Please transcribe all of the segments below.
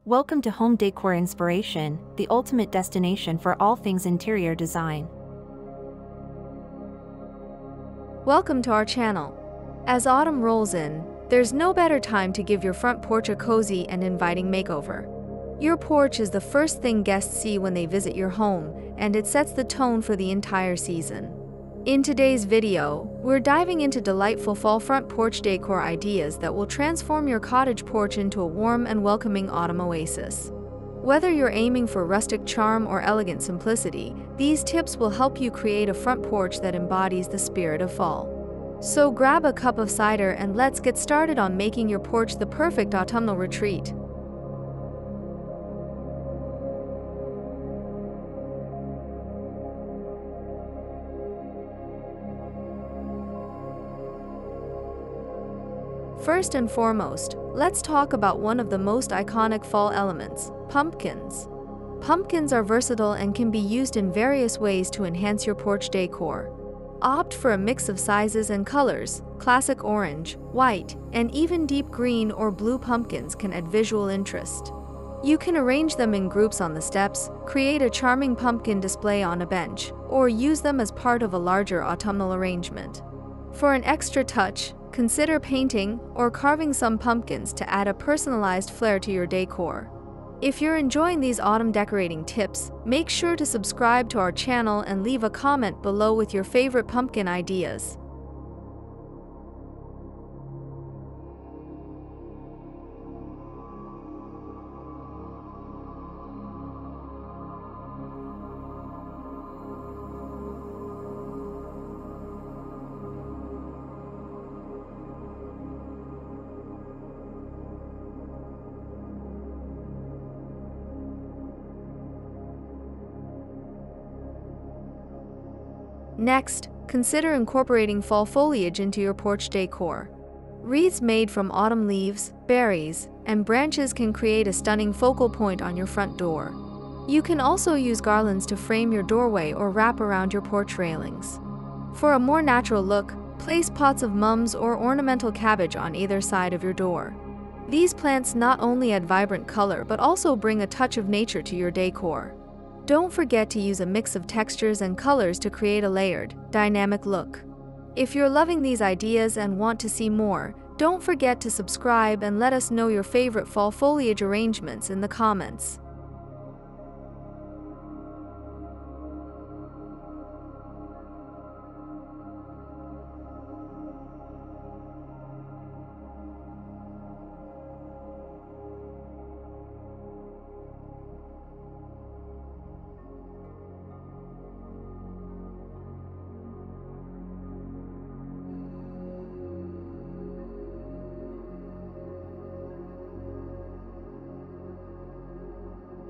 Welcome to Home Decor Inspiration, the ultimate destination for all things interior design. Welcome to our channel. As autumn rolls in, there's no better time to give your front porch a cozy and inviting makeover. Your porch is the first thing guests see when they visit your home, and it sets the tone for the entire season. In today's video, we're diving into delightful fall front porch decor ideas that will transform your cottage porch into a warm and welcoming autumn oasis. Whether you're aiming for rustic charm or elegant simplicity, these tips will help you create a front porch that embodies the spirit of fall. So grab a cup of cider and let's get started on making your porch the perfect autumnal retreat. First and foremost, let's talk about one of the most iconic fall elements, pumpkins. Pumpkins are versatile and can be used in various ways to enhance your porch decor. Opt for a mix of sizes and colors. Classic orange, white, and even deep green or blue pumpkins can add visual interest. You can arrange them in groups on the steps, create a charming pumpkin display on a bench, or use them as part of a larger autumnal arrangement. For an extra touch, consider painting or carving some pumpkins to add a personalized flair to your decor. If you're enjoying these autumn decorating tips, make sure to subscribe to our channel and leave a comment below with your favorite pumpkin ideas. Next, consider incorporating fall foliage into your porch decor. Wreaths made from autumn leaves, berries, and branches can create a stunning focal point on your front door. You can also use garlands to frame your doorway or wrap around your porch railings. For a more natural look, place pots of mums or ornamental cabbage on either side of your door. These plants not only add vibrant color but also bring a touch of nature to your decor. Don't forget to use a mix of textures and colors to create a layered, dynamic look. If you're loving these ideas and want to see more, don't forget to subscribe and let us know your favorite fall foliage arrangements in the comments.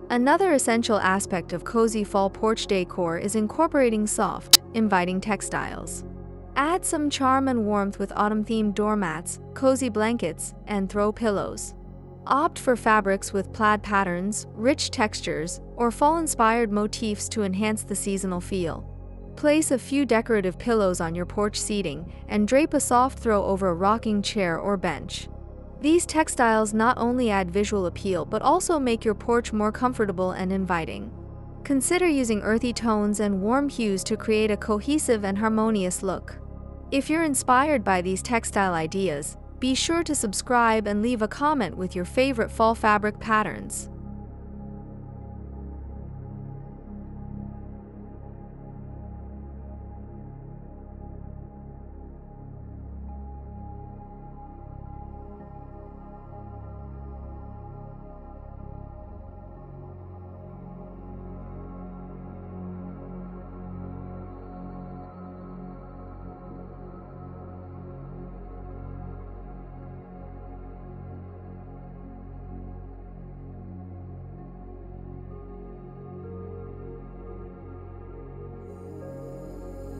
Another essential aspect of cozy fall porch decor is incorporating soft, inviting textiles. Add some charm and warmth with autumn-themed doormats, cozy blankets, and throw pillows. Opt for fabrics with plaid patterns, rich textures, or fall-inspired motifs to enhance the seasonal feel. Place a few decorative pillows on your porch seating and drape a soft throw over a rocking chair or bench. These textiles not only add visual appeal but also make your porch more comfortable and inviting. Consider using earthy tones and warm hues to create a cohesive and harmonious look. If you're inspired by these textile ideas, be sure to subscribe and leave a comment with your favorite fall fabric patterns.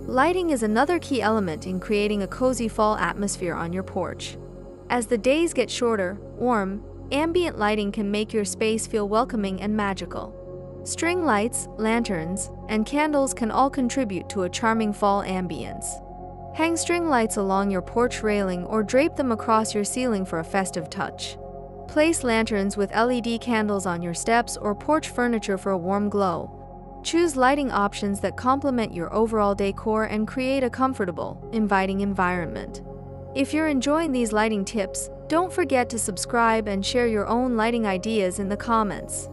Lighting is another key element in creating a cozy fall atmosphere on your porch. As the days get shorter, warm, ambient lighting can make your space feel welcoming and magical. String lights, lanterns, and candles can all contribute to a charming fall ambience. Hang string lights along your porch railing or drape them across your ceiling for a festive touch. Place lanterns with LED candles on your steps or porch furniture for a warm glow. Choose lighting options that complement your overall decor and create a comfortable, inviting environment. If you're enjoying these lighting tips, don't forget to subscribe and share your own lighting ideas in the comments.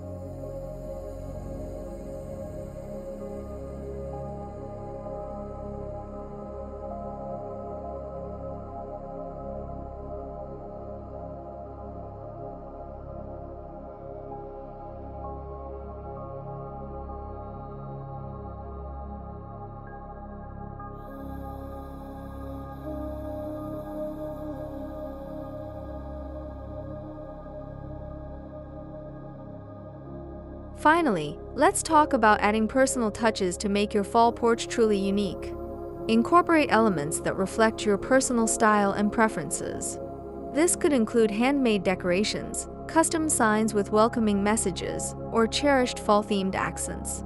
Finally, let's talk about adding personal touches to make your fall porch truly unique. Incorporate elements that reflect your personal style and preferences. This could include handmade decorations, custom signs with welcoming messages, or cherished fall-themed accents.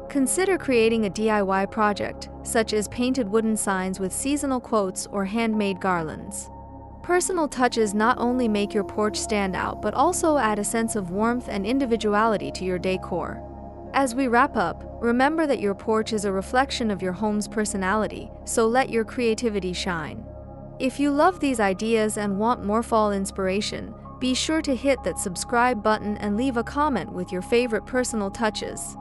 Consider creating a DIY project, such as painted wooden signs with seasonal quotes or handmade garlands. Personal touches not only make your porch stand out but also add a sense of warmth and individuality to your decor. As we wrap up, remember that your porch is a reflection of your home's personality, so let your creativity shine. If you love these ideas and want more fall inspiration, be sure to hit that subscribe button and leave a comment with your favorite personal touches.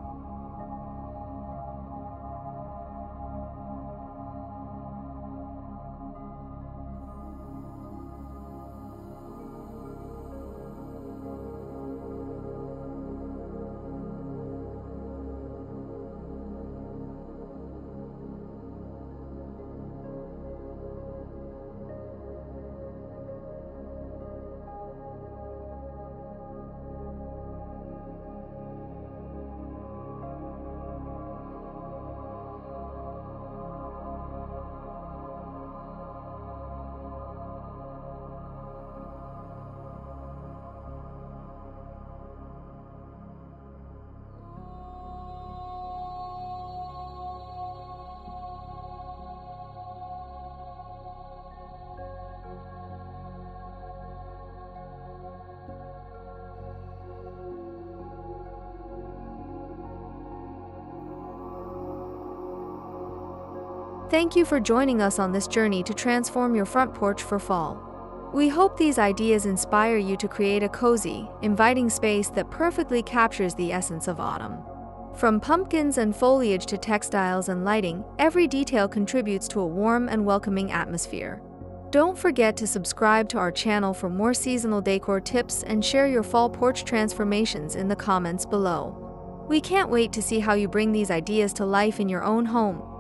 Thank you for joining us on this journey to transform your front porch for fall. We hope these ideas inspire you to create a cozy, inviting space that perfectly captures the essence of autumn. From pumpkins and foliage to textiles and lighting, every detail contributes to a warm and welcoming atmosphere. Don't forget to subscribe to our channel for more seasonal decor tips and share your fall porch transformations in the comments below. We can't wait to see how you bring these ideas to life in your own home.